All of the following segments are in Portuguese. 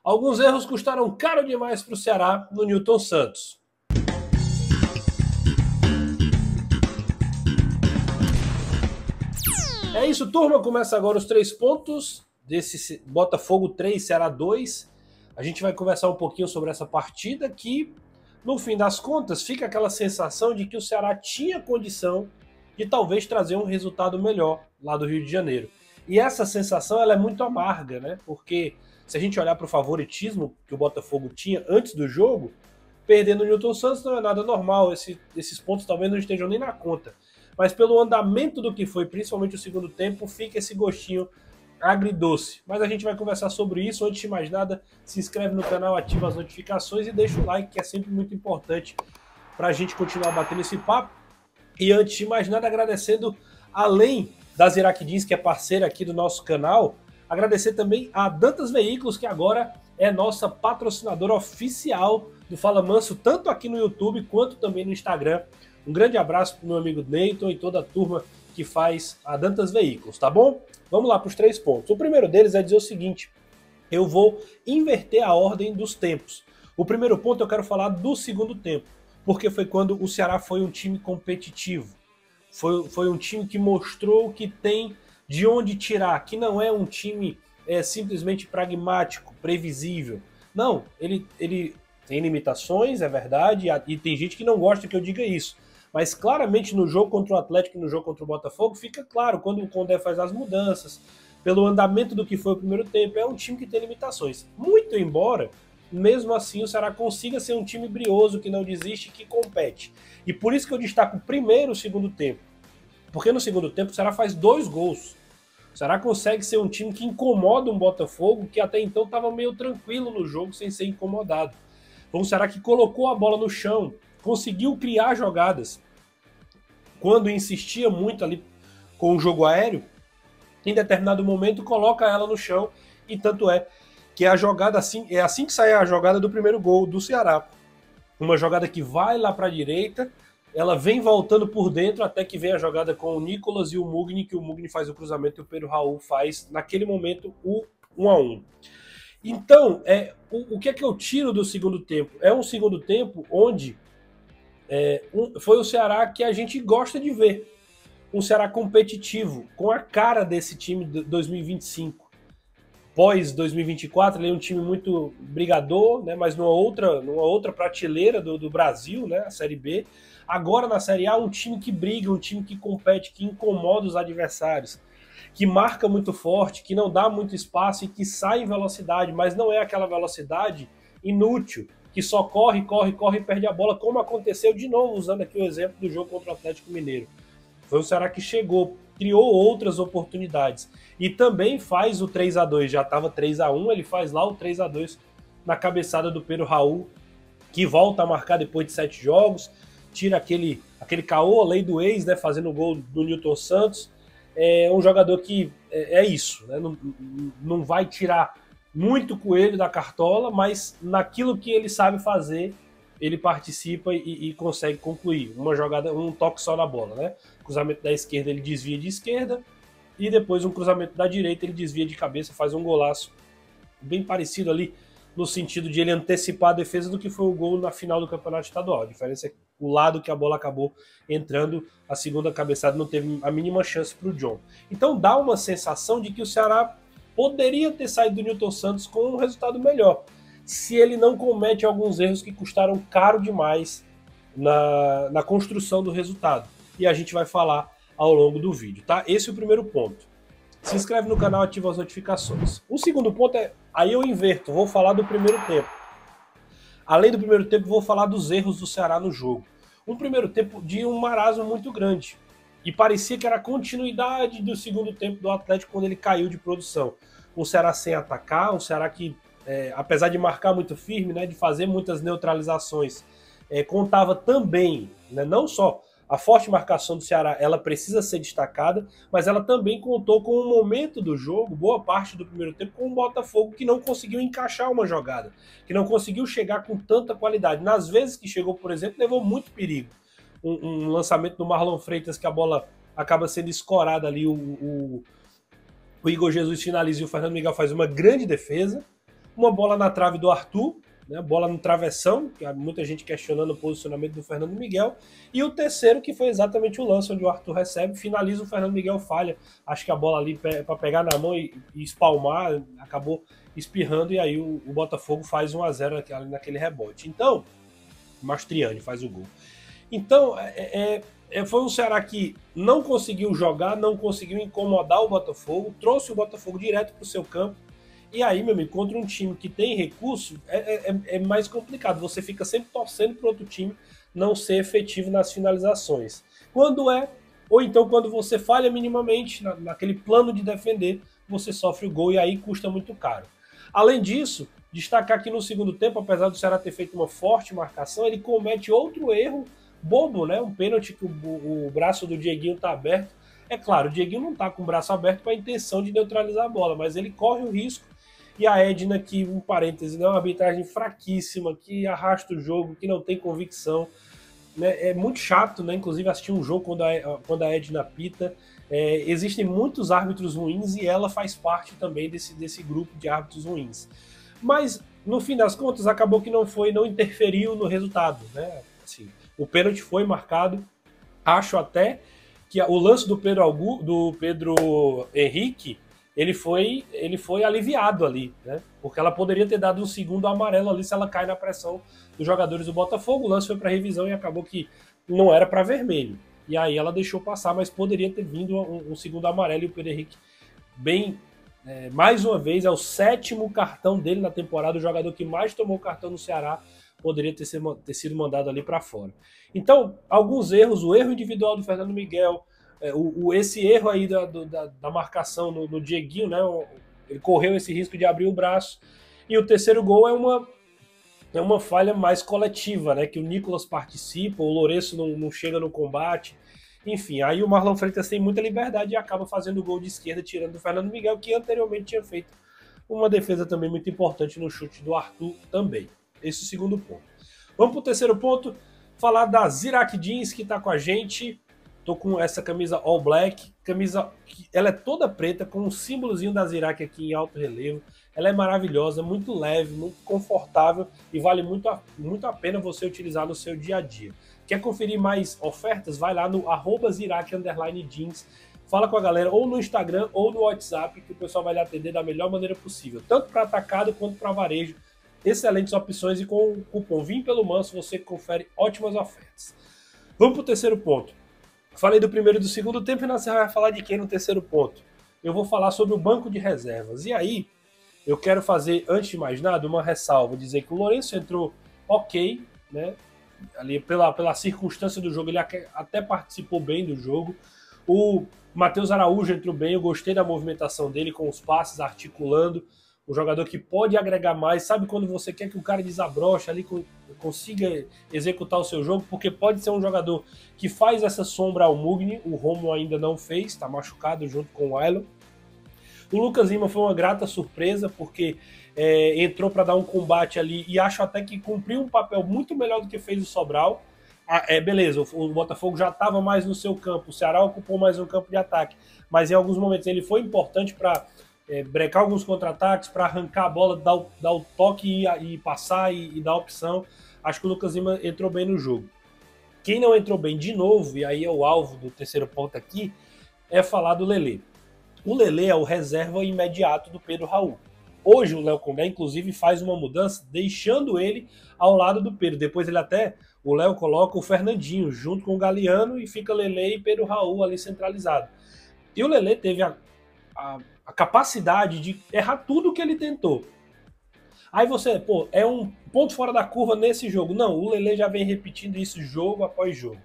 Alguns erros custaram caro demais para o Ceará no Newton Santos. É isso, turma. Começa agora os 3 pontos desse Botafogo 3, Ceará 2. A gente vai conversar um pouquinho sobre essa partida que, no fim das contas, fica aquela sensação de que o Ceará tinha condição de talvez trazer um resultado melhor lá do Rio de Janeiro. E essa sensação ela é muito amarga, né? Porque se a gente olhar para o favoritismo que o Botafogo tinha antes do jogo, perdendo o Newton Santos não é nada normal, esses pontos talvez não estejam nem na conta. Mas pelo andamento do que foi, principalmente o segundo tempo, fica esse gostinho agridoce. Mas a gente vai conversar sobre isso. Antes de mais nada, se inscreve no canal, ativa as notificações e deixa o like, que é sempre muito importante para a gente continuar batendo esse papo. E antes de mais nada, agradecendo, além da Zirac Jeans, que é parceira aqui do nosso canal, agradecer também a Dantas Veículos, que agora é nossa patrocinadora oficial do Fala Manso, tanto aqui no YouTube quanto também no Instagram. Um grande abraço para o meu amigo Neyton e toda a turma que faz a Dantas Veículos, tá bom? Vamos lá para os 3 pontos. O primeiro deles é dizer o seguinte: eu vou inverter a ordem dos tempos. O primeiro ponto eu quero falar do segundo tempo, porque foi quando o Ceará foi um time competitivo. Foi um time que mostrou que tem de onde tirar, que não é um time simplesmente pragmático, previsível. Não, ele tem limitações, é verdade, e tem gente que não gosta que eu diga isso. Mas claramente no jogo contra o Atlético e no jogo contra o Botafogo fica claro, quando o Condé faz as mudanças, pelo andamento do que foi o primeiro tempo, é um time que tem limitações. Muito embora, mesmo assim, o Ceará consiga ser um time brioso, que não desiste, que compete. E por isso que eu destaco primeiro o segundo tempo. Porque no segundo tempo o Ceará faz 2 gols. O Ceará consegue ser um time que incomoda um Botafogo que até então estava meio tranquilo no jogo, sem ser incomodado. Foi um Ceará que colocou a bola no chão, conseguiu criar jogadas. Quando insistia muito ali com o jogo aéreo, em determinado momento coloca ela no chão, e tanto é que a jogada é assim que sai a jogada do primeiro gol do Ceará. Uma jogada que vai lá para a direita, ela vem voltando por dentro até que vem a jogada com o Nicolas e o Mugni, que o Mugni faz o cruzamento e o Pedro Raul faz, naquele momento, o 1-1. Então, o que é que eu tiro do segundo tempo? É um segundo tempo onde foi o Ceará que a gente gosta de ver. Um Ceará competitivo, com a cara desse time de 2025. Pós 2024, ele é um time muito brigador, né, mas numa outra prateleira do Brasil, né, a Série B. Agora na Série A, um time que briga, um time que compete, que incomoda os adversários, que marca muito forte, que não dá muito espaço e que sai em velocidade, mas não é aquela velocidade inútil, que só corre e perde a bola, como aconteceu de novo, usando aqui o exemplo do jogo contra o Atlético Mineiro. Foi o Ceará que chegou, criou outras oportunidades. E também faz o 3-2, já estava 3-1, ele faz lá o 3-2 na cabeçada do Pedro Raul, que volta a marcar depois de 7 jogos, tira aquele caô, a lei do ex, né, fazendo o gol do Newton Santos. É um jogador que é isso, né, não vai tirar muito coelho da cartola, mas naquilo que ele sabe fazer, ele participa e consegue concluir. Uma jogada, um toque só na bola, né? Cruzamento da esquerda, ele desvia de esquerda, e depois um cruzamento da direita, ele desvia de cabeça, faz um golaço bem parecido ali, no sentido de ele antecipar a defesa do que foi o gol na final do Campeonato Estadual. A diferença é o lado que a bola acabou entrando, a segunda cabeçada não teve a mínima chance para o John. Então dá uma sensação de que o Ceará poderia ter saído do Newton Santos com um resultado melhor, se ele não comete alguns erros que custaram caro demais na construção do resultado. E a gente vai falar ao longo do vídeo, tá? Esse é o primeiro ponto. Se inscreve no canal, ativa as notificações. O segundo ponto aí eu inverto, vou falar do primeiro tempo. Além do primeiro tempo, vou falar dos erros do Ceará no jogo. Um primeiro tempo de um marasmo muito grande. E parecia que era a continuidade do segundo tempo do Atlético quando ele caiu de produção. Um Ceará sem atacar, um Ceará que, apesar de marcar muito firme, né, de fazer muitas neutralizações, contava também, né, não só a forte marcação do Ceará, ela precisa ser destacada, mas ela também contou com um momento do jogo, boa parte do primeiro tempo, com o Botafogo que não conseguiu encaixar uma jogada, que não conseguiu chegar com tanta qualidade. Nas vezes que chegou, por exemplo, levou muito perigo. Um lançamento do Marlon Freitas que a bola acaba sendo escorada ali, o Igor Jesus finaliza e o Fernando Miguel faz uma grande defesa, uma bola na trave do Arthur, né, bola no travessão, que há muita gente questionando o posicionamento do Fernando Miguel, e o terceiro, que foi exatamente o lance onde o Arthur recebe, finaliza, o Fernando Miguel falha, acho que a bola ali para pegar na mão e espalmar, acabou espirrando, e aí o Botafogo faz 1-0 naquele rebote. Então, Mastriani faz o gol. Então, foi um Ceará que não conseguiu jogar, não conseguiu incomodar o Botafogo, trouxe o Botafogo direto para o seu campo. E aí, meu amigo, contra um time que tem recurso, é mais complicado. Você fica sempre torcendo para outro time não ser efetivo nas finalizações. Quando ou então quando você falha minimamente naquele plano de defender, você sofre o gol e aí custa muito caro. Além disso, destacar que no segundo tempo, apesar do Ceará ter feito uma forte marcação, ele comete outro erro bobo, né? Um pênalti que o braço do Dieguinho está aberto. É claro, o Dieguinho não está com o braço aberto com a intenção de neutralizar a bola, mas ele corre o risco. E a Edna, que, um parêntese, é uma arbitragem fraquíssima, que arrasta o jogo, que não tem convicção. Né? É muito chato, né? Inclusive, assistir um jogo quando a Edna apita. Existem muitos árbitros ruins e ela faz parte também desse grupo de árbitros ruins. Mas, no fim das contas, acabou que não interferiu no resultado. Né? Assim, o pênalti foi marcado. Acho até que o lance do Pedro Henrique, ele foi aliviado ali, né? Porque ela poderia ter dado um segundo amarelo ali se ela cai na pressão dos jogadores do Botafogo. O lance foi para revisão e acabou que não era para vermelho. E aí ela deixou passar, mas poderia ter vindo um segundo amarelo. E o Pedro Henrique, mais uma vez, é o 7º cartão dele na temporada. O jogador que mais tomou cartão no Ceará poderia ter sido mandado ali para fora. Então, alguns erros, o erro individual do Fernando Miguel, esse erro aí da marcação no Dieguinho, né? Ele correu esse risco de abrir o braço. E o terceiro gol é uma falha mais coletiva, né? Que o Nicolas participa, o Lourenço não chega no combate. Enfim, aí o Marlon Freitas tem muita liberdade e acaba fazendo o gol de esquerda, tirando o Fernando Miguel, que anteriormente tinha feito uma defesa também muito importante no chute do Arthur também. Esse é o segundo ponto. Vamos para o terceiro ponto, falar da Zirac Jeans, que está com a gente. Tô com essa camisa all black, ela é toda preta, com um símbolozinho da Zirac aqui em alto relevo. Ela é maravilhosa, muito leve, muito confortável e vale muito a pena você utilizar no seu dia a dia. Quer conferir mais ofertas? Vai lá no @Zirac_jeans. Fala com a galera ou no Instagram ou no WhatsApp, que o pessoal vai lhe atender da melhor maneira possível, tanto para atacado quanto para varejo. Excelentes opções e com o cupom VIM pelo Manso você confere ótimas ofertas. Vamos para o terceiro ponto. Falei do primeiro e do segundo tempo e você vai falar de quem no terceiro ponto? Eu vou falar sobre o banco de reservas. E aí, eu quero fazer, antes de mais nada, uma ressalva. Dizer que o Lourenço entrou ok, né? Ali pela circunstância do jogo, ele até participou bem do jogo. O Matheus Araújo entrou bem, eu gostei da movimentação dele, com os passes, articulando. Um jogador que pode agregar mais, sabe quando você quer que o cara desabroche ali, consiga executar o seu jogo, porque pode ser um jogador que faz essa sombra ao Mugni, o Romo ainda não fez, está machucado junto com o Ailon. O Lucas Lima foi uma grata surpresa, porque entrou para dar um combate ali e acho até que cumpriu um papel muito melhor do que fez o Sobral. Beleza, o Botafogo já estava mais no seu campo, o Ceará ocupou mais um campo de ataque, mas em alguns momentos ele foi importante para brecar alguns contra-ataques, para arrancar a bola, dar o toque e passar e dar a opção. Acho que o Lucas Lima entrou bem no jogo. Quem não entrou bem de novo, e aí é o alvo do terceiro ponto aqui, é falar do Lelê. O Lelê é o reserva imediato do Pedro Raul. Hoje o Léo Condé, inclusive, faz uma mudança, deixando ele ao lado do Pedro. Depois o Léo coloca o Fernandinho junto com o Galeano e fica Lelê e Pedro Raul ali centralizado. E o Lelê teve a capacidade de errar tudo que ele tentou. Aí você, é um ponto fora da curva nesse jogo. Não, o Lelê já vem repetindo isso jogo após jogo.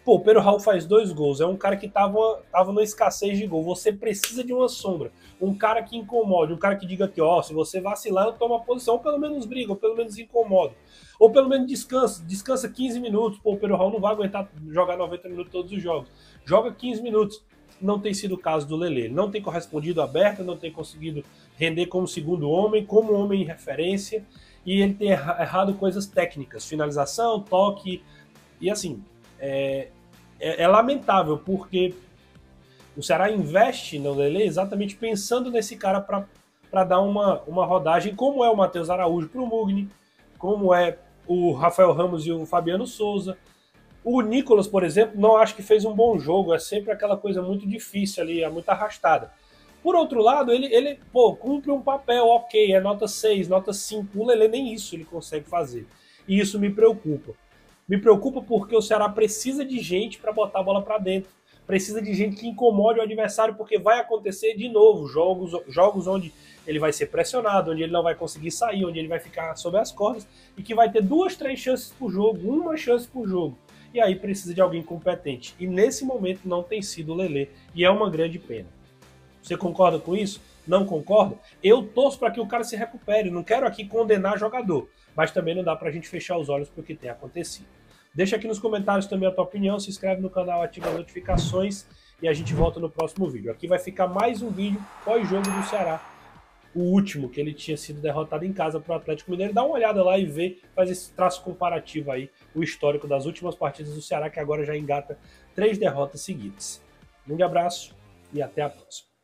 O Pedro Raul faz 2 gols, é um cara que tava numa escassez de gol. Você precisa de uma sombra, um cara que incomode, um cara que diga que, se você vacilar, eu tomo a posição, ou pelo menos briga, ou pelo menos incomoda. Ou pelo menos descansa 15 minutos. O Pedro Raul não vai aguentar jogar 90 minutos todos os jogos. Joga 15 minutos. Não tem sido o caso do Lelê. Ele não tem correspondido aberto, não tem conseguido render como segundo homem, como homem em referência, e ele tem errado coisas técnicas, finalização, toque, e assim, é lamentável, porque o Ceará investe no Lelê exatamente pensando nesse cara para para dar uma rodagem, como é o Matheus Araújo para o Mugni, como é o Rafael Ramos e o Fabiano Souza. O Nicolas, por exemplo, não acho que fez um bom jogo, é sempre aquela coisa muito difícil ali, é muito arrastada. Por outro lado, ele cumpre um papel, ok, é nota 6, nota 5, o Lelê nem isso ele consegue fazer. E isso me preocupa. Me preocupa porque o Ceará precisa de gente para botar a bola para dentro. Precisa de gente que incomode o adversário, porque vai acontecer de novo jogos onde ele vai ser pressionado, onde ele não vai conseguir sair, onde ele vai ficar sob as cordas e que vai ter 2, 3 chances por jogo, uma chance por jogo. E aí precisa de alguém competente. E nesse momento não tem sido o Lelê, e é uma grande pena. Você concorda com isso? Não concorda? Eu torço para que o cara se recupere. Não quero aqui condenar jogador, mas também não dá para a gente fechar os olhos para o que tem acontecido. Deixa aqui nos comentários também a tua opinião, se inscreve no canal, ativa as notificações e a gente volta no próximo vídeo. Aqui vai ficar mais um vídeo pós-jogo do Ceará, o último, que ele tinha sido derrotado em casa para o Atlético Mineiro. Dá uma olhada lá e vê, faz esse traço comparativo aí, o histórico das últimas partidas do Ceará, que agora já engata 3 derrotas seguidas. Um grande abraço e até a próxima.